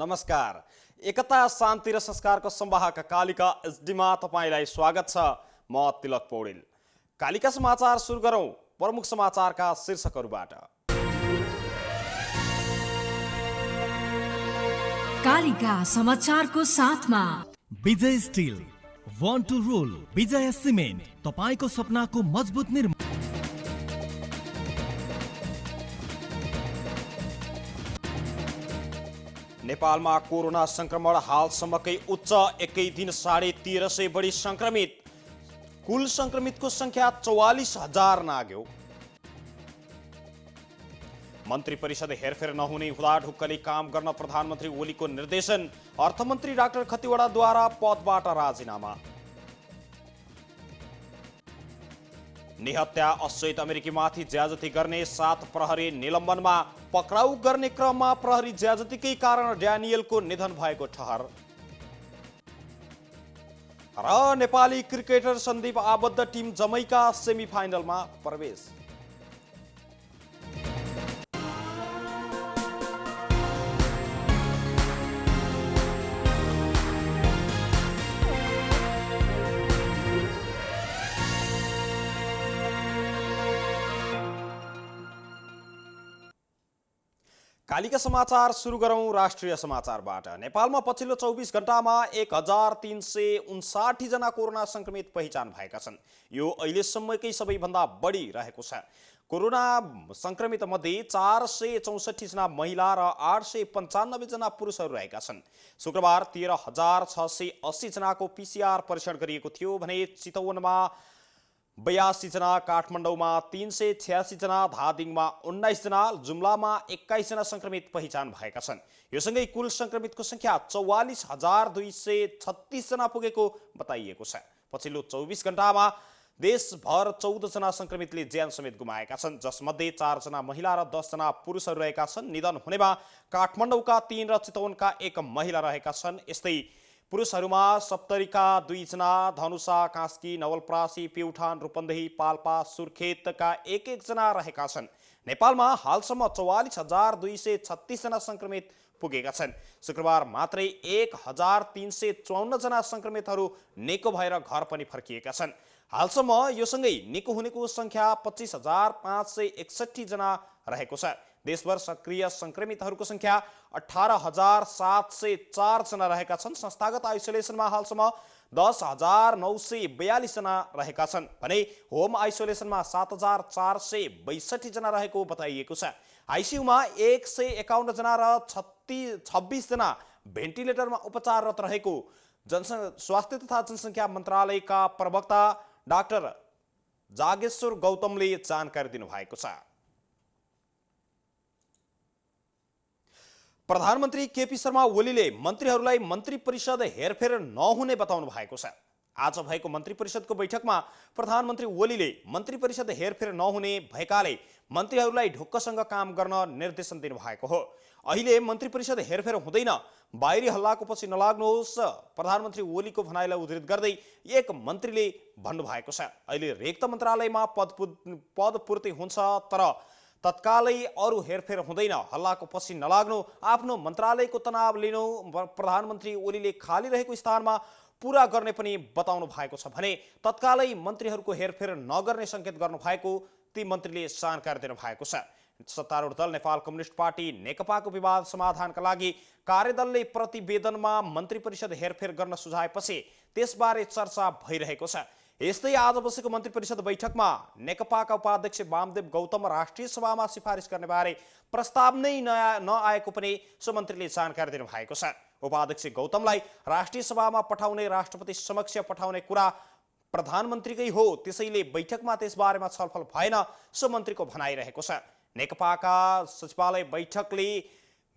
नमस्कार। एकता शान्ति र संस्कारको संवाहक कालिका एसडीमा तपाईलाई स्वागत छ। म तिलक पौडेल। कालिका समाचार सुरु गरौं प्रमुख समाचारका शीर्षकहरूबाट। कालिका समाचारको साथमा Vijay steel, want to rule, Vijay cement, तपाईको सपनाको मजबुत निर्माण। नेपालमा कोरोना संक्रमण हालसम्मकै उच्च, एकै दिन 1350 बढी संक्रमित। कुल संक्रमितको संख्या 44,000 नाग्यो। मन्त्री परिषद हेरफेर नहुने हुँदा ढुक्कले काम गर्न प्रधानमन्त्री ओलीको निर्देशन। अर्थमन्त्री डाक्टर खतिवडाद्वारा पदबाट राजीनामा। निहत्या अश्वेत अमेरिकीमाथि ज्याजती गर्ने 7 प्रहरी निलम्बनमा। पक्राउ गर्ने क्रममा प्रहरी ज्याजतीकै कारण ड्यानियलको निधन भएको ठहर। र नेपाली क्रिकेटर सन्दीप आबद्ध टिम जमैका सेमिफाइनलमा प्रवेश। कालिका समाचार सुरु गरौं राष्ट्रिय समाचारबाट। नेपालमा पछिल्लो 24 घण्टामा 1359 जना कोरोना संक्रमित पहिचान भएका छन्। यो अहिलेसम्मकै सबैभन्दा बढी रहेको छ। कोरोना संक्रमित मध्ये 464 जना महिला र 895 जना पुरुषहरू रहेका छन्। शुक्रबार 13,680 जनाको पीसीआर परीक्षण गरिएको थियो भने चितवनमा 82 जना, काठमाडौँमा 386 जना, धादिङमा 19 जना, जुम्लामा 21 जना संक्रमित पहिचान भएका छन्। यो सँगै कुल संक्रमितको संख्या 44,236 जना पुगेको बताइएको छ। पछिल्लो 24 घण्टामा देशभर 14 जना संक्रमितले ज्यान समेत गुमाएका छन्, जसमध्ये 4 जना महिला र 10 जना पुरुषहरू रहेका छन्। निधन हुनेमा काठमाडौँका 3 र चितवनका 1 महिला रहेका छन्। यस्तै पुरुषहरूमा सप्तरीका 2 जना, धनुषा, कास्की, नवलपरासी, प्युठान, रूपन्देही, पाल्पा, सुर्खेतका 1-1 जना रहेका छन्। नेपालमा हालसम्म 44,236 जना संक्रमित पुगेका छन्। शुक्रबार मात्रै 1,354 जना संक्रमितहरू निको भएर घर पनि फर्किएका छन्। हालसम्म यो सँगै निको हुनेको संख्या 25,561 जना रहेको छ। देशभर सक्रिय संक्रमितहरूको संख्या 18,704 जना रहेका छन्। संस्थागत आइसोलेसनमा हालसम्म 10,942 जना रहेका छन् भने होम आइसोलेसनमा 7,462 जना रहेको बताइएको छ। आइसियुमा 151 जना र 26 जना भेन्टिलेटरमा उपचाररत रहेको स्वास्थ्य तथा जनसङ्ख्या मन्त्रालयका प्रवक्ता डाक्टर जागेश्वर गौतमले जानकारी दिनुभएको छ। प्रधानमन्त्री केपी शर्मा ओलीले मन्त्रीहरूलाई मन्त्री परिषद हेरफेर नहुने बताउनु भएको छ। आज भएको मन्त्री परिषदको बैठकमा प्रधानमन्त्री ओलीले मन्त्री परिषद हेरफेर नहुने भएकाले मन्त्रीहरूलाई ढुक्कसँग काम गर्न निर्देशन दिनुभएको हो। अहिले मन्त्री परिषद हेरफेर हुँदैन, बाहिरी हल्लाको पछि नलाग्नुहोस्, प्रधानमन्त्री ओलीको भनाइलाई उद्धृत गर्दै एक मन्त्रीले भन्नुभएको छ। अहिले रिक्त मन्त्रालयमा पदपूर्ति हुन्छ तर तत्कालै अरू हेरफेर हुँदैन, हल्लाको पछि नलाग्नु, आफ्नो मन्त्रालयको तनाव लिनु, प्रधानमन्त्री ओलीले खाली रहेको स्थानमा पूरा गर्ने पनि बताउनु भएको छ भने तत्कालै मन्त्रीहरूको हेरफेर नगर्ने सङ्केत गर्नु भएको ती मन्त्रीले जानकारी दिनु भएको छ। सत्तारूढ दल नेपाल कम्युनिस्ट पार्टी नेकपाको विवाद समाधानका लागि कार्यदलले प्रतिवेदनमा मन्त्री परिषद हेरफेर गर्न सुझाएपछि त्यसबारे चर्चा भइरहेको छ। यस्तै आज बसेको मन्त्री परिषद बैठकमा नेकपाका उपाध्यक्ष वामदेव गौतम राष्ट्रिय सभामा सिफारिस गर्ने बारे प्रस्ताव नै नआएको पनि सो मन्त्रीले जानकारी दिनुभएको छ। उपाध्यक्ष गौतमलाई राष्ट्रिय सभामा पठाउने, राष्ट्रपति समक्ष पठाउने कुरा प्रधानमन्त्रीकै हो, त्यसैले बैठकमा त्यसबारेमा छलफल भएन, सो मन्त्रीको भनाइरहेको छ। नेकपाका सचिवालय बैठकले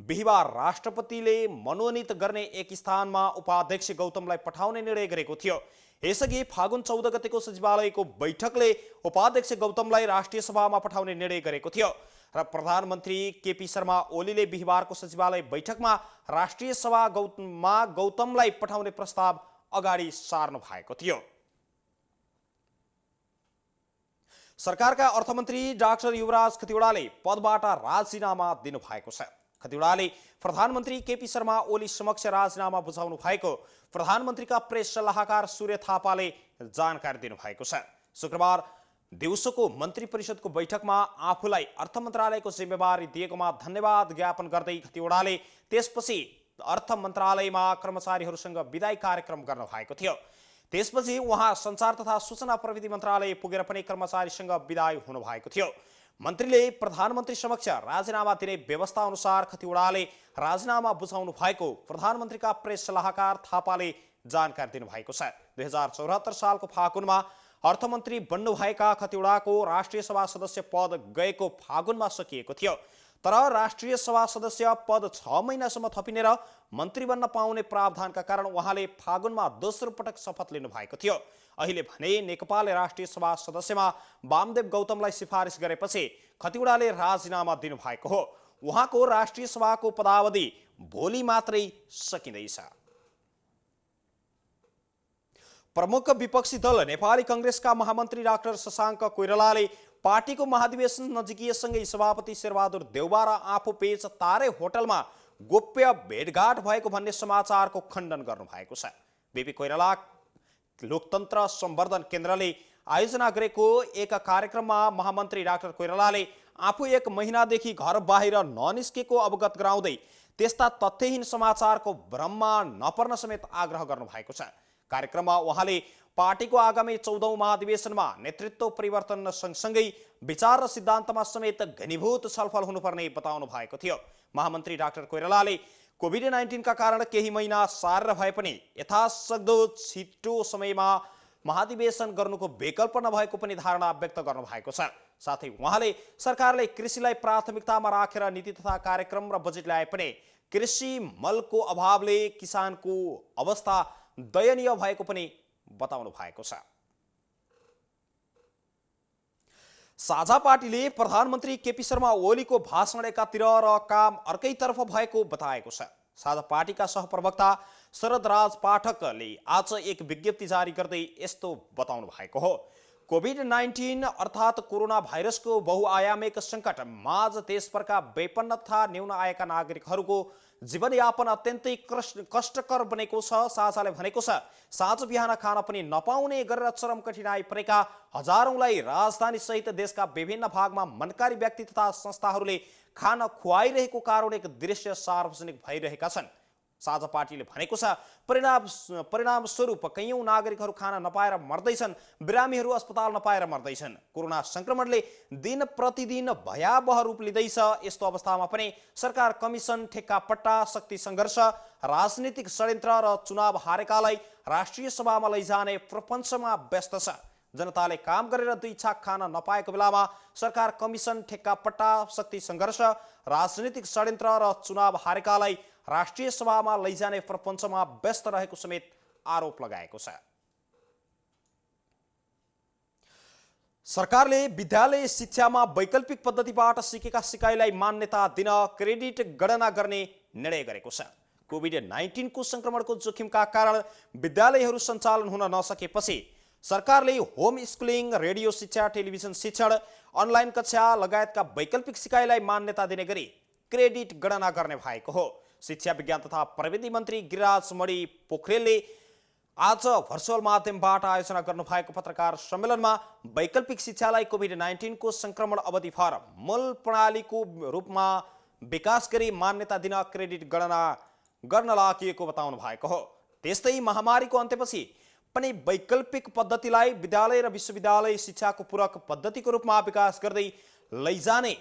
बिहिबार राष्ट्रपतिले मनोनित गर्ने एक स्थानमा उपाध्यक्ष गौतमलाई पठाउने निर्णय गरेको थियो। यसअघि फागुन 14 गतेको सचिवालयको बैठकले उपाध्यक्ष गौतमलाई राष्ट्रिय सभामा पठाउने निर्णय गरेको थियो र प्रधानमन्त्री केपी शर्मा ओलीले बिहिबारको सचिवालय बैठकमा राष्ट्रिय सभामा गौतमलाई पठाउने प्रस्ताव अगाडि सार्नु भएको थियो। सरकारका अर्थमन्त्री डाक्टर युवराज खतिवडाले पदबाट राजीनामा दिनुभएको छ। खतिवड़ाले प्रधानमन्त्री केपी शर्मा ओली समक्ष राजीनामा बुझाउनु भएको प्रधानमन्त्रीका प्रेस सल्लाहकार सूर्य थापाले जानकारी दिनुभएको छ। शुक्रबार दिउँसोको मन्त्री परिषदको बैठकमा आफूलाई अर्थ मन्त्रालयको जिम्मेवारी दिएकोमा धन्यवाद ज्ञापन गर्दै खतिवड़ाले त्यसपछि अर्थ मन्त्रालयमा कर्मचारीहरूसँग विदाई कार्यक्रम गर्न भएको थियो। त्यसपछि उहाँ सञ्चार तथा सूचना प्रविधि मन्त्रालय पुगेर पनि कर्मचारीसँग विदाई हुनुभएको थियो। मन्त्रीले प्रधानमन्त्री समक्ष राजीनामा दिने व्यवस्था अनुसार खतिवड़ाले राजीनामा बुझाउनु भएको प्रधानमन्त्रीका प्रेस सल्लाहकार थापाले जानकारी दिनुभएको छ। 2074 सालको फागुनमा अर्थमन्त्री बन्नुभएका खतिवड़ाको राष्ट्रिय सभा सदस्य पद गएको फागुनमा सकिएको थियो। तर राष्ट्रिय सभा सदस्य पद 6 महिनासम्म थपिने र मन्त्री बन्न पाउने प्रावधानका कारण उहाँले फागुनमा दोस्रो पटक शपथ लिनु भएको थियो। अहिले भने नेकपाले राष्ट्रिय सभा सदस्यमा वामदेव गौतमलाई सिफारिस गरेपछि खतिवड़ाले राजीनामा दिनुभएको हो। उहाँको राष्ट्रिय सभाको पदावधि भोलि मात्रै सकिँदैछ। प्रमुख विपक्षी दल नेपाली कांग्रेसका महामन्त्री डाक्टर शशाङ्क कोइरालाले पार्टीको महाधिवेशन नजिकिएसँगै सभापति शेरबहादुर देउबा र आफू पेच तारे होटलमा गोप्य भेटघाट भएको भन्ने समाचारको खण्डन गर्नुभएको छ। बीपी कोइराला लोकतन्त्र सम्वर्धन केन्द्रले आयोजना गरेको एक कार्यक्रममा महामन्त्री डाक्टर कोइरालाले आफू 1 महिनादेखि घर बाहिर ननिस्केको अवगत गराउँदै त्यस्ता तथ्यहीन समाचारको भ्रममा नपर्न समेत आग्रह गर्नुभएको छ। कार्यक्रममा उहाँले पार्टीको आगामी 14औं महाधिवेशनमा नेतृत्व परिवर्तन सँगसँगै विचार र सिद्धान्तमा समेत घनीभूत छलफल हुनुपर्ने बताउनु भएको थियो। महामन्त्री डाक्टर कोइरालाले कोभिड-19 का कारण केही महिना सारेर भए पनि यथासक्दो छिटो समयमा महाधिवेशन गर्नुको विकल्प नभएको पनि धारणा व्यक्त गर्नुभएको छ। साथै उहाँले सरकारले कृषिलाई प्राथमिकतामा राखेर नीति तथा कार्यक्रम र बजेट ल्याए पनि कृषि मलको अभावले किसानको अवस्था दयनीय भएको पनि बताउनु भएको छ। साझा पार्टीले प्रधानमन्त्री केपी शर्मा ओलीको भाषण एकातिर र काम अर्कैतर्फ भएको बताएको छ। साझा पार्टीका सहप्रवक्ता शरद राज पाठकले आज एक विज्ञप्ति जारी गर्दै यस्तो बताउनु भएको हो। कोभिड-19 अर्थात् कोरोना भाइरसको बहुआयामिक सङ्कट माझ देशभरका विपन्न तथा न्यून आएका नागरिकहरूको जीवनयापन अत्यन्तै कष्टकर बनेको छ। साझाले भनेको छ, साँझ बिहान खान पनि नपाउने गरेर चरम कठिनाई परेका हजारौंलाई राजधानी सहित देशका विभिन्न भागमा मनकारी व्यक्ति तथा संस्थाहरूले खान खुवाइरहेको कारुणिक दृश्य सार्वजनिक भइरहेका छन्। साझा पार्टीले भनेको छ, परिणाम स्वरूप कैयौं नागरिकहरू खान नपाएर मर्दैछन्, बिरामीहरू अस्पताल नपाएर मर्दैछन्। कोरोना संक्रमणले दिन प्रतिदिन भयावह रूप लिँदैछ। यस्तो अवस्थामा पनि सरकार कमिसन, ठेक्कापट्टा, शक्ति सङ्घर्ष, राजनीतिक षड्यन्त्र र चुनाव हारेकालाई राष्ट्रिय सभामा लैजाने प्रपञ्चमा व्यस्त छ। जनताले काम गरेर 2 छाक खान नपाएको बेलामा सरकार कमिसन, ठेक्कापट्टा, शक्ति सङ्घर्ष, राजनीतिक षड्यन्त्र र चुनाव हारेकालाई राष्ट्रिय सभामा लैजाने प्रपञ्चमा व्यस्त रहेको समेत आरोप लगाएको छ। सरकारले विद्यालय शिक्षामा वैकल्पिक पद्धतिबाट सिकेका सिकाइलाई मान्यता दिन क्रेडिट गणना गर्ने निर्णय गरेको छ। कोभिड-19 को संक्रमणको जोखिमका कारण विद्यालयहरू सञ्चालन हुन नसकेपछि सरकारले होम स्कुलिङ, रेडियो शिक्षा, टेलिभिजन शिक्षण, अनलाइन कक्षा लगायतका वैकल्पिक सिकाइलाई मान्यता दिने गरी क्रेडिट गणना गर्ने भएको हो। शिक्षा विज्ञान तथा प्रविधि मन्त्री गिरिराज मणि पोखरेलले आज भर्चुअल माध्यमबाट आयोजना गर्नुभएको पत्रकार सम्मेलनमा वैकल्पिक शिक्षालाई कोभिड-19 को संक्रमण अवधिभर मूल प्रणालीको रूपमा विकास गरी मान्यता दिन क्रेडिट गणना गर्न लागि बताउनु भएको हो। त्यस्तै महामारीको अन्त्यपछि पनि वैकल्पिक पद्धतिलाई विद्यालय र विश्वविद्यालय शिक्षाको पूरक पद्धतिको रूपमा विकास गर्दै लैजाने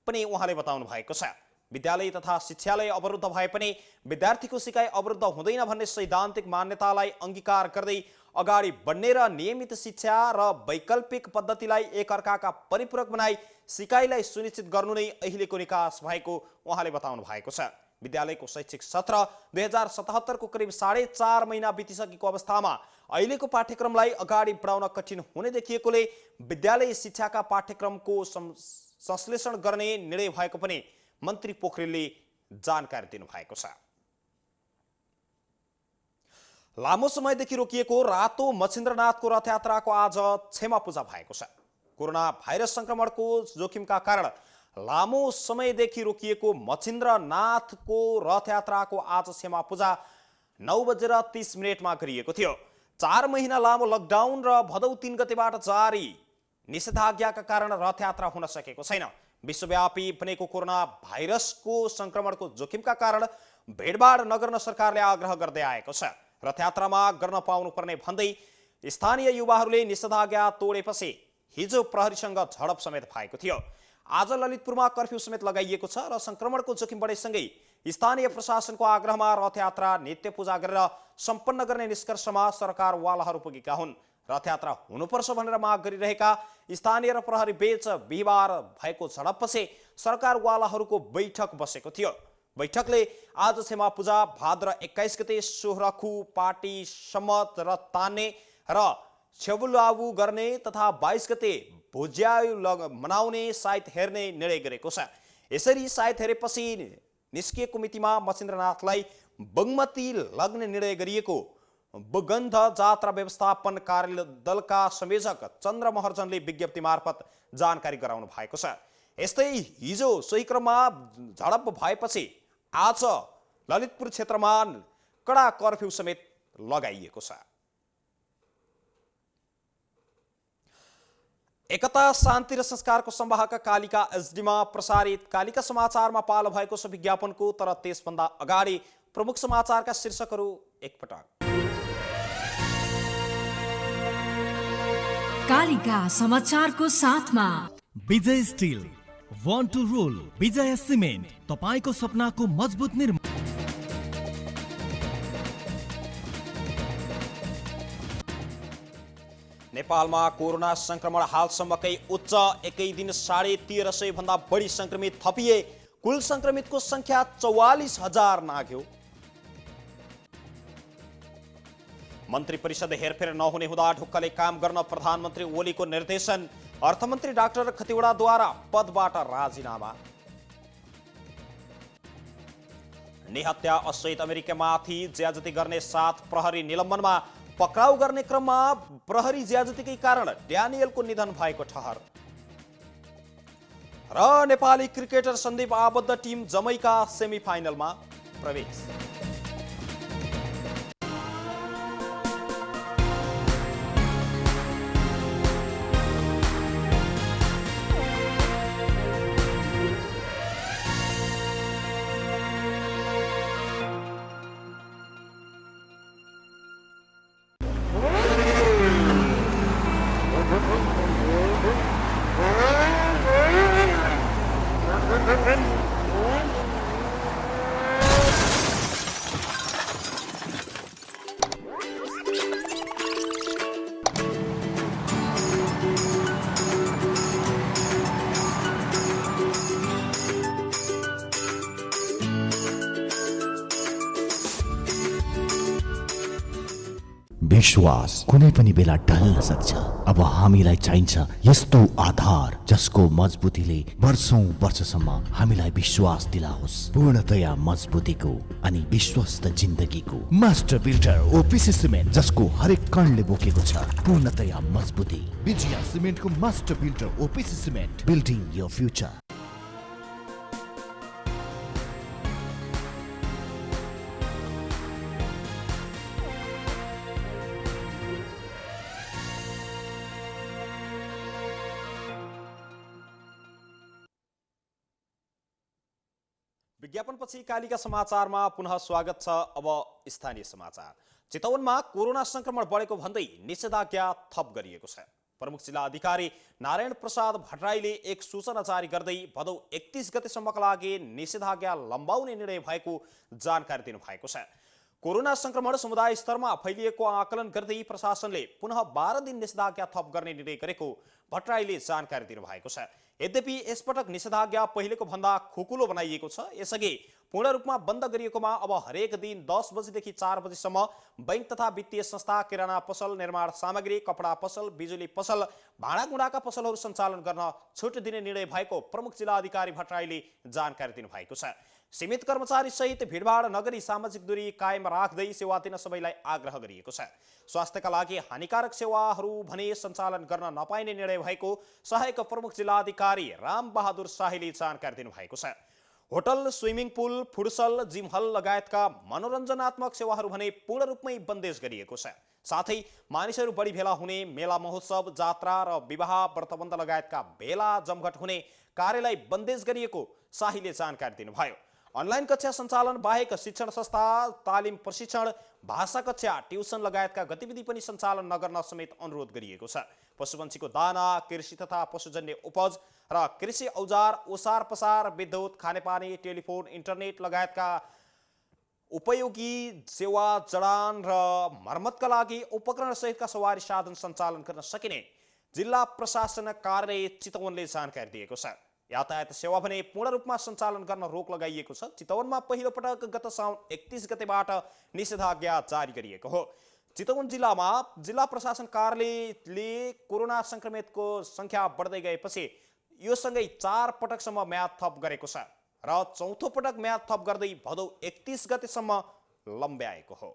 पनि उहाँले बताउनु भएको छ। विद्यालय तथा शिक्षालय अवरुद्ध भए पनि विद्यार्थीको सिकाइ अवरुद्ध हुँदैन भन्ने सैद्धान्तिक मान्यतालाई अंगीकार गर्दै अगाडि बढ्ने र नियमित शिक्षा र वैकल्पिक पद्धतिलाई एकअर्काका परिपूरक बनाई सिकाइलाई सुनिश्चित गर्नु नै अहिलेको निकास भएको उहाँले बताउनु भएको छ। विद्यालयको शैक्षिक सत्र 2077 को करिब 4.5 महिना बितिसकेको अवस्थामा अहिलेको पाठ्यक्रमलाई अगाडि बढाउन कठिन हुने देखिएकोले विद्यालय शिक्षाका पाठ्यक्रमको संश्लेषण गर्ने निर्णय भएको पनि मन्त्री पोखरेलले जानकारी दिनुभएको छ। लामो समयदेखि रोकिएको रातो मच्छिन्द्रनाथको रथयात्राको आज क्षमा पूजा भएको छ। कोरोना भाइरस संक्रमणको जोखिमका कारण लामो समयदेखि रोकिएको मच्छिन्द्रनाथको रथयात्राको आज क्षमा पूजा 9:30 गरिएको थियो। 4 महिना लामो लकडाउन र भदौ 3 गतेबाट जारी निषेधाज्ञाका कारण रथयात्रा हुन सकेको छैन। विश्वव्यापी बनेको कोरोना भाइरसको संक्रमणको जोखिमका कारण भिडभाड नगर्न सरकारले आग्रह गर्दै आएको छ। रथयात्रामा गर्न पाउनुपर्ने भन्दै स्थानीय युवाहरूले निषेधाज्ञा तोडेपछि हिजो प्रहरीसँग झडप समेत भएको थियो। आज ललितपुरमा कर्फ्यू समेत लगाइएको छ र संक्रमणको जोखिम बढेसँगै स्थानीय प्रशासनको आग्रहमा रथयात्रा नित्य पूजा गरेर सम्पन्न गर्ने निष्कर्षमा सरकारवालाहरू पुगेका हुन्। रथयात्रा हुनुपर्छ भनेर माग गरिरहेका स्थानीय र प्रहरी बीच बिहिबार भएको झडपपछि सरकारवालाहरूको बैठक बसेको थियो। बैठकले आज क्षमा पूजा भाद्र 21 गते सोह्रखु पार्टी सम्मत र तान्ने र छेबुलाबु गर्ने तथा 22 गते भुज्याउ मनाउने साइत हेर्ने निर्णय गरेको छ। यसरी साइत हेरेपछि निस्किएको मितिमा मच्छिन्द्रनाथलाई बगमती लग्ने निर्णय गरिएको बगन्ध जात्रा व्यवस्थापन कार्य दलका संयोजक चन्द्र महर्जनले विज्ञप्ति मार्फत जानकारी गराउनु भएको छ। यस्तै हिजो सोही क्रममा झडप भएपछि आज ललितपुर क्षेत्रमा कडा कर्फ्यू समेत लगाइएको छ। एकता शान्ति र संस्कारको संवाहक कालिका एसडीमा प्रसारित कालिका समाचारमा पालो भएको छ विज्ञापनको, तर त्यसभन्दा अगाडि प्रमुख समाचारका शीर्षकहरू एकपटक। कालिका समाचारको साथमा Vijay still, one two role, Vijay cement, तपाईको सपनाको मजबुत निर्माण। नेपालमा कोरोना संक्रमण हालसम्मकै उच्च, एकै दिन 1350 भन्दा बढी संक्रमित थपिए, कुल संक्रमितको संख्या 44,000 नाग्यो। मन्त्री परिषद हेरफेर नहुने हुँदा ढुक्कले काम गर्न प्रधानमन्त्री ओलीको निर्देशन, अर्थमन्त्री डाक्टर खतिवडाद्वारा पदबाट राजीनामा। निहत्या असहित अमेरिकामाथि ज्यादती गर्ने 7 प्रहरी निलम्बनमा, पक्राउ गर्ने क्रममा प्रहरी ज्यादतीकै कारण ड्यानियलको निधन भएको ठहर। र नेपाली क्रिकेटर सन्दीप आबद्ध टिम जमैका सेमिफाइनलमा प्रवेश। विश्वास कुनै पनि बेला ढल्न सक्छ। अब हामीलाई चाहिन्छ यस्तो आधार जसको मजबुतीले वर्षौं वर्षसम्म हामीलाई विश्वास दिलाओस्, पूर्णतया मजबुतीको अनि विश्वस्त जिन्दगीको। मास्टर बिल्डर ओपिसी सिमेन्ट, जसको हरेक कणले बोकेको छ पूर्णतया मजबुती। विजया सिमेन्टको master builder OPC cement, building your future. विज्ञापनपछि कालिका समाचारमा पुनः स्वागत छ। अब स्थानीय समाचार। चितवनमा कोरोना संक्रमण बढेको भन्दै निषेधाज्ञा थप गरिएको छ। प्रमुख जिल्ला अधिकारी नारायण प्रसाद भट्टराईले एक सूचना जारी गर्दै भदौ 31 गतेसम्मका लागि निषेधाज्ञा लम्बाउने निर्णय भएको जानकारी दिनुभएको छ। कोरोना संक्रमण समुदाय स्तरमा फैलिएको आकलन गर्दै प्रशासनले पुनः 12 दिन निषेधाज्ञा थप गर्ने निर्णय गरेको भट्टराईले जानकारी दिनुभएको छ। यद्यपि यसपटक निषेधाज्ञा पहिलेको भन्दा खुकुलो बनाइएको छ। यसअघि पूर्ण रूपमा बन्द गरिएकोमा अब हरेक दिन 10 बजेदेखि 4 बजेसम्म बैंक तथा वित्तीय संस्था, किराना पसल, निर्माण सामग्री, कपडा पसल, बिजुली पसल, भाँडाकुँडाका पसलहरू सञ्चालन गर्न छुट दिने निर्णय भएको प्रमुख जिल्ला अधिकारी भट्टराईले जानकारी दिनुभएको छ। सीमित कर्मचारी सहित भिडभाड नगरी सामाजिक दूरी कायम राख्दै सेवा दिन सबैलाई आग्रह गरिएको छ। स्वास्थ्यका लागि हानिकारक सेवाहरू भने सञ्चालन गर्न नपाइने निर्णय भएको सहायक प्रमुख जिल्लाधिकारी रामबहादुर शाहीले जानकारी दिनुभएको छ। Hotel, swimming pool, futsal, gym hall लगायतका मनोरञ्जनात्मक सेवाहरू भने पूर्ण रूपमै बन्देज गरिएको छ। साथै मानिसहरू बढी भेला हुने, मेला महोत्सव, जात्रा र विवाह व्रतबन्ध लगायतका भेला जमघट हुने कार्यलाई बन्देज गरिएको शाहीले जानकारी दिनुभयो। अनलाइन कक्षा सञ्चालन बाहेक शिक्षण संस्था, तालिम प्रशिक्षण, भाषा कक्षा, ट्युसन लगायतका गतिविधि पनि सञ्चालन नगर्न समेत अनुरोध गरिएको छ। पशुपन्छीको दाना, कृषि तथा पशुजन्य उपज र कृषि औजार, ओसार पसार, विद्युत, खानेपानी, टेलिफोन, इन्टरनेट लगायतका उपयोगी सेवा जडान र मर्मतका लागि उपकरण सहितका सवारी साधन सञ्चालन गर्न सकिने जिल्ला प्रशासन कार्यालय चितवनले जानकारी दिएको छ। यातायात सेवा भने पूर्ण रूपमा सञ्चालन गर्न रोक लगाइएको छ। चितवनमा पहिलो पटक गत साउन 31 गतेबाट निषेधाज्ञा जारी गरिएको हो। चितवन जिल्लामा जिल्ला प्रशासन कार्यालयले कोरोना संक्रमितको संख्या बढ्दै गएपछि यो सँगै 4 पटकसम्म म्याद थप गरेको छ र चौथो पटक म्याद थप गर्दै भदौ 31 गतेसम्म लम्ब्याएको हो।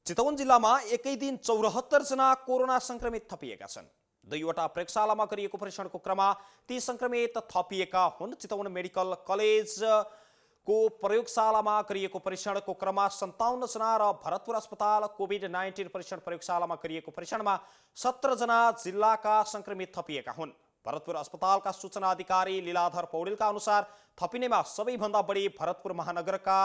चितवन जिल्लामा एकै दिन 74 जना कोरोना संक्रमित थपिएका छन्। 2वटा प्रयोगशालामा गरिएको परीक्षणको क्रममा ती संक्रमित थपिएका हुन्। चितवन मेडिकल कलेजको प्रयोगशालामा गरिएको परीक्षणको क्रममा 57 जना र भरतपुर अस्पताल कोभिड-19 परीक्षण प्रयोगशालामा गरिएको परीक्षणमा 17 जना जिल्लाका संक्रमित थपिएका हुन्। भरतपुर अस्पतालका सूचना अधिकारी लीलाधर पौडेलका अनुसार थपिनेमा सबैभन्दा बढी भरतपुर महानगरका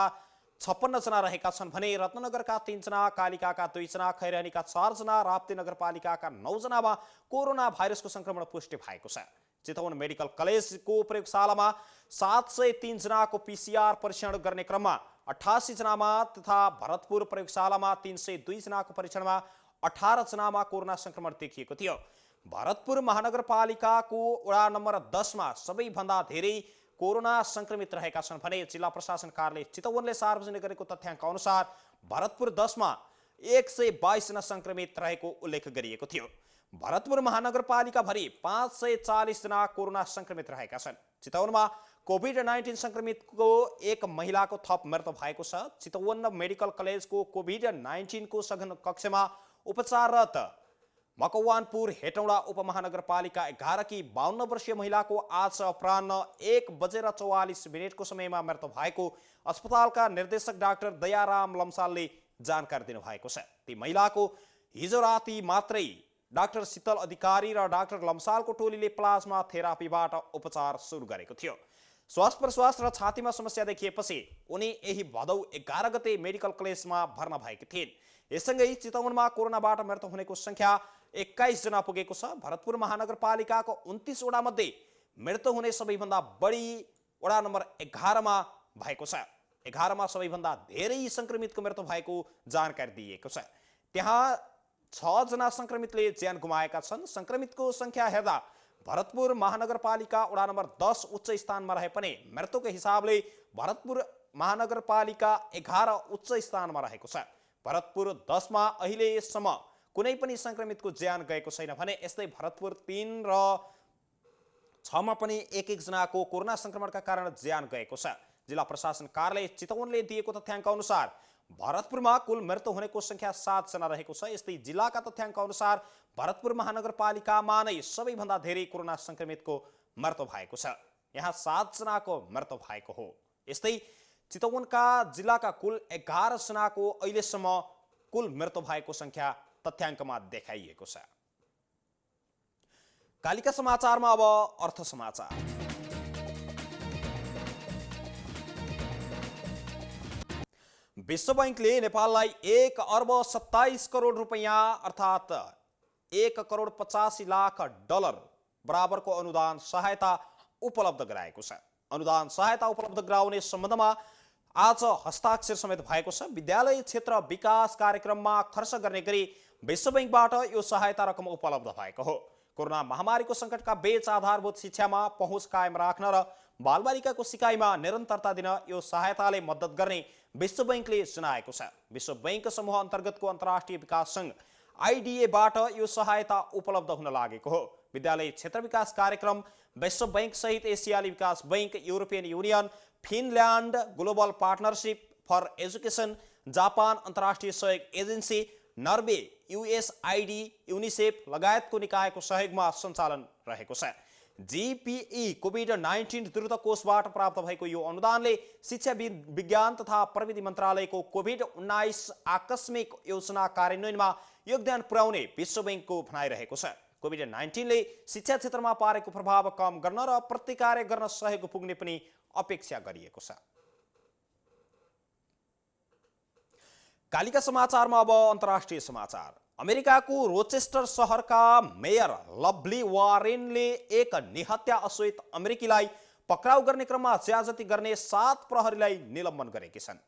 56 जना रहेका छन् भने रत्नगरका 3 जना, कालिकाका 2 जना, खैरहनीका 4 जना, राप्ती नगरपालिकाका 9 जनामा कोरोना भाइरसको संक्रमण पुष्टि भएको छ। चितवन मेडिकल कलेजको प्रयोगशालामा 703 जनाको PCR परीक्षण गर्ने क्रममा 88 जनामा तथा भरतपुर प्रयोगशालामा 302 जनाको परीक्षणमा 18 जनामा कोरोना संक्रमण देखिएको थियो। भरतपुर महानगरपालिकाको वडा नम्बर 10 मा सबैभन्दा धेरै कोरोना संक्रमित रहेका छन् भने जिल्ला प्रशासन कार्यालय चितवनले सार्वजनिक गरेको तथ्याङ्क अनुसार भरतपुर 10 मा 122 जना संक्रमित रहेको उल्लेख गरिएको थियो। भरतपुर महानगरपालिका भरि 540 जना कोरोना संक्रमित रहेका छन्। चितवनमा कोभिड-19 संक्रमितको एक महिलाको थप मृत्यु भएको छ। चितवन मेडिकल कलेजको कोभिड-19 को सघन कक्षमा उपचाररत मकवानपुर हेटौडा उपमहानगरपालिका 11 की 52 वर्षीय महिलाको आज अपराह्न 1:44 को समयमा मृत्यु भएको अस्पतालका निर्देशक डाक्टर दयाराम लम्सालले जानकारी दिनुभएको छ। ती महिलाको हिजो राति मात्रै डाक्टर शीतल अधिकारी र डाक्टर लम्सालको टोलीले प्लाज्मा थेरापीबाट उपचार सुरु गरेको थियो। श्वास प्रश्वास र छातीमा समस्या देखिएपछि उनी यही भदौ 11 गते मेडिकल कलेजमा भर्ना भएकी थिइन्। यससँगै चितवनमा कोरोनाबाट मृत्यु हुनेको संख्या 21 जना पुगेको छ। भरतपुर महानगरपालिकाको 29 वडा मध्ये मृत्यु हुने सबैभन्दा बढी वडा नम्बर 11 मा भएको छ। 11 मा सबैभन्दा धेरै संक्रमितको मृत्यु भएको जानकारी दिइएको छ। त्यहाँ 6 जना संक्रमितले ज्यान गुमाएका छन्। संक्रमितको संख्या हेर्दा भरतपुर महानगरपालिका वडा नम्बर 10 उच्च स्थानमा रहे पनि मृत्युको हिसाबले भरतपुर महानगरपालिका 11 उच्च स्थानमा रहेको छ। भरतपुर 10 मा अहिलेसम्म कुनै पनि संक्रमितको ज्यान गएको छैन भने यस्तै भरतपुर 3 र 6 मा पनि एक जनाको कोरोना संक्रमणका कारण ज्यान गएको छ। जिल्ला प्रशासन कार्यालय चितवनले दिएको तथ्याङ्क अनुसार भरतपुरमा कुल मृत्यु हुनेको संख्या 7 जना रहेको छ। यस्तै जिल्लाका तथ्याङ्क अनुसार भरतपुर महानगरपालिकामा नै सबैभन्दा धेरै कोरोना संक्रमितको मृत्यु भएको छ। यहाँ 7 जनाको मृत्यु भएको हो। यस्तै चितवनका जिल्लाका कुल 11 जनाको अहिलेसम्म कुल मृत्यु भएको संख्या तथ्याङ्कमा देखाइएको छ। कालिका समाचारमा अब अर्थ समाचार। विश्व बैंकले नेपाललाई 1 अर्ब 27 करोड रुपैयाँ अर्थात् 1,85 करोड डलर बराबरको अनुदान सहायता उपलब्ध गराएको छ। अनुदान सहायता उपलब्ध गराउने सम्बन्धमा आज हस्ताक्षर समेत भएको छ। विद्यालय क्षेत्र विकास कार्यक्रममा खर्च गर्ने गरी विश्व बैंकबाट यो सहायता रकम उपलब्ध भएको हो। कोरोना महामारीको संकटका बीच आधारभूत शिक्षामा पहुँच कायम राख्न र बालबालिकाको सिकाइमा निरन्तरता दिन यो सहायताले मद्दत गर्ने विश्व बैंकले जनाएको छ। विश्व बैंक समूह अन्तर्गतको अन्तर्राष्ट्रिय विकास सङ्घ IDA बाट यो सहायता उपलब्ध हुन लागेको हो। विद्यालय क्षेत्र विकास कार्यक्रम विश्व बैंक सहित एसियाली विकास bank, European Union, Finland, global partnership for education, Japan अन्तर्राष्ट्रिय सहयोग एजेन्सी, नर्वे, युएसआइडी, युनिसेफ लगायतको निकायको सहयोगमा सञ्चालन रहेको छ। जीपीई कोभिड-19 द्रुत कोषबाट प्राप्त भएको यो अनुदानले शिक्षा विज्ञान तथा प्रविधि मन्त्रालयको कोभिड-19 आकस्मिक योजना कार्यान्वयनमा योगदान पुर्याउने विश्व बैंकको भनाइरहेको छ। कोभिड-19 ले शिक्षा क्षेत्रमा पारेको प्रभाव कम गर्न र प्रतिकार गर्न सहयोग पुग्ने पनि अपेक्षा गरिएको छ। कालिका समाचारमा अब अन्तर्राष्ट्रिय समाचार। अमेरिकाको रोचेस्टर शहरका मेयर लभली वारेनले एक निहत्या असोहित अमेरिकीलाई पक्राउ गर्ने क्रममा ज्याजती गर्ने 7 प्रहरीलाई निलम्बन गरेकी छन्।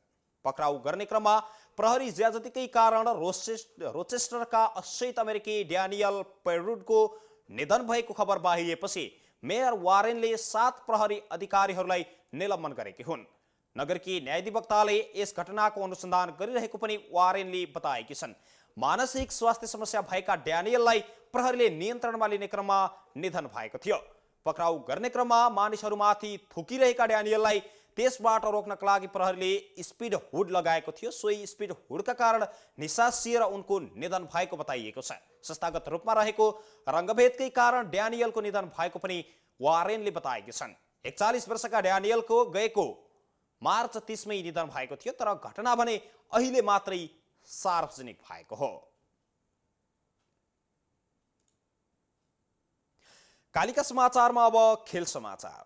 पक्राउ गर्ने क्रममा प्रहरी ज्याजतीकै कारण रोचेस्टरका असोहित अमेरिकी ड्यानियल पेरुडको निधन भएको खबर बाहिरिएपछि मेयर वारेनले 7 प्रहरी अधिकारीहरूलाई निलम्बन गरेकी हुन्। नगरकी न्यायाधिवक्ताले यस घटनाको अनुसन्धान गरिरहेको पनि वारेनले बताएकी छन्। मानसिक स्वास्थ्य समस्या भएका ड्यानियललाई प्रहरीले नियन्त्रणमा लिने क्रममा निधन भएको थियो। पक्राउ गर्ने क्रममा मानिसहरूमाथि थुकिरहेका ड्यानियललाई त्यसबाट रोक्नका लागि प्रहरीले स्पिड हुड लगाएको थियो। सोही स्पिड हुडका कारण निसासिएर उनको निधन भएको बताइएको छ। संस्थागत रूपमा रहेको रङ्गभेदकै कारण ड्यानियलको निधन भएको पनि वारेनले बताएकी छन्। 41 वर्षका ड्यानियलको गएको मार्च 30 मै निधन भएको थियो, तर घटना भने अहिले मात्रै सार्वजनिक भएको हो। कालिका समाचारमा अब खेल समाचार।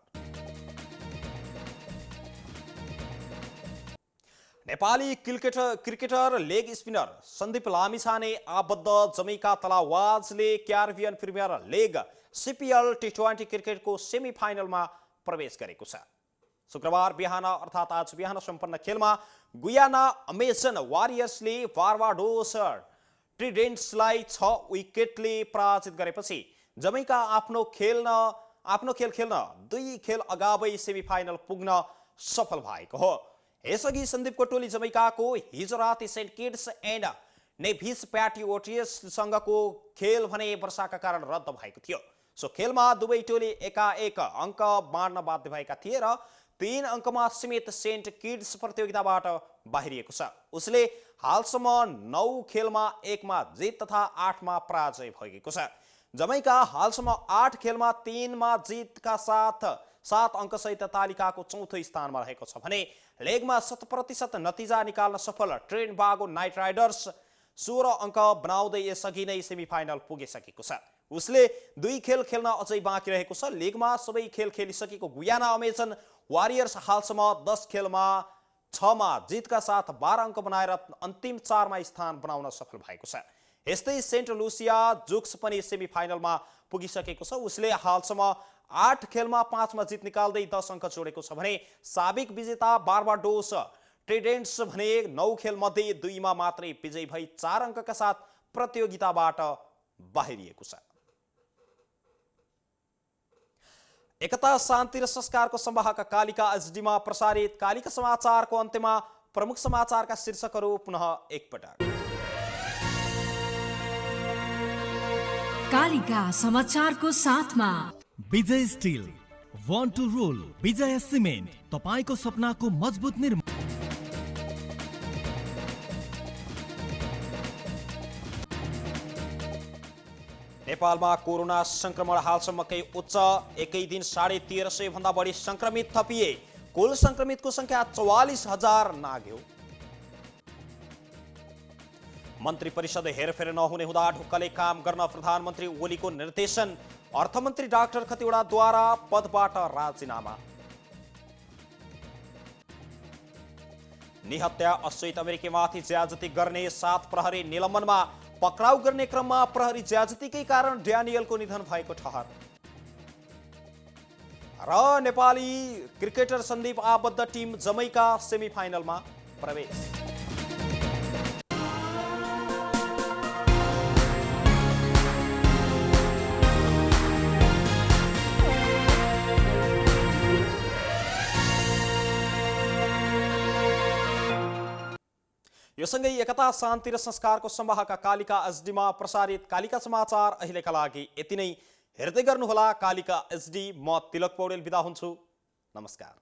Nepali cricketer leg spinner Sandeep Lamichhane आबद्ध जमैका तलावाजले Caribbean Premier League CPL T20 क्रिकेटको सेमी फाइनलमा प्रवेश गरेको छ। शुक्रबार बिहान अर्थात् आज बिहान सम्पन्न खेलमा गुयाना अमेजन वारियर्सले बार्बाडोस ट्रिडेन्ट्सलाई 6 विकेटले पराजित गरेपछि जमैका आफ्नो खेल खेल्न 2 खेल अगावै सेमी फाइनल पुग्न सफल भएको हो। यसअघि सन्दीपको टोली जमैकाको हिजो राति सेन्ट किट्स एन्ड नेभिस प्याट्रियोट्ससँगको खेल भने वर्षाका कारण रद्द भएको थियो। सो खेलमा दुवै टोली एकाएक अङ्क बाँड्न बाध्य भएका थिए र 3 अङ्कमा समेत सेन्ट किट्स प्रतियोगिताबाट बाहिरिएको छ। उसले हालसम्म 9 खेलमा 1 मा जित तथा 8 मा पराजय भएको छ। जमैका हालसम्म 8 खेलमा 3 मा जितका साथ 7 अङ्कसहित तालिकाको चौथो स्थानमा रहेको छ भने लेगमा 100% नतिजा निकाल्न सफल ट्रिनिडाद नाइट राइडर्स 16 अङ्क बनाउँदै यसअघि नै सेमी फाइनल पुगिसकेको छ। उसले 2 खेल खेल्न अझै बाँकी रहेको छ। लिगमा सबै खेल खेलिसकेको गुयाना अमेजन वारियर्स हालसम्म 10 खेलमा 6 मा जितका साथ 12 अङ्क बनाएर अन्तिम 4 मा स्थान बनाउन सफल भएको छ। यस्तै सेन्ट लुसिया जुक्स पनि सेमी फाइनलमा पुगिसकेको छ। उसले हालसम्म 8 खेलमा 5 मा जित निकाल्दै 10 अङ्क जोडेको छ भने साबिक विजेता बार्बाडोस ट्रिडेन्ट्स भने 9 खेल मध्ये 2 मा मात्रै विजयी भई 4 अङ्कका साथ प्रतियोगिताबाट बाहिरिएको छ। एकता शान्ति र संस्कारको संवाहक कालिका एचडीमा प्रसारित कालिका समाचारको अन्त्यमा प्रमुख समाचारका शीर्षकहरू पुनः एकपटक। कालिका समाचारको साथमा Vijay steel, want to rule, Vijay cement, तपाईको सपनाको मजबुत निर्माण। नेपालमा कोरोना संक्रमण हालसम्मकै उच्च, एकै दिन 1350 भन्दा बढी संक्रमित थपिए। कुल संक्रमितको संख्या 44,000 नाग्यो। मन्त्री परिषद हेरफेर नहुने हुँदा ढुक्कले काम गर्न प्रधानमन्त्री ओलीको निर्देशन। अर्थमन्त्री डाक्टर खतिवडाद्वारा पदबाट राजीनामा। निहत्या असोहित अमेरिकीमाथि ज्याजती गर्ने 7 प्रहरी निलम्बनमा। पक्राउ गर्ने क्रममा प्रहरी ज्याजतीकै कारण ड्यानियलको निधन भएको ठहर। र नेपाली क्रिकेटर सन्दीप आबद्ध टिम जमैका सेमी फाइनलमा प्रवेश। यो सँगै एकता शान्ति र संस्कारको संवाहक कालिका एचडीमा प्रसारित कालिका समाचार अहिलेका लागि यति नै। हेर्दै गर्नुहोला कालिका एचडी। म तिलक पौडेल बिदा हुन्छु। नमस्कार।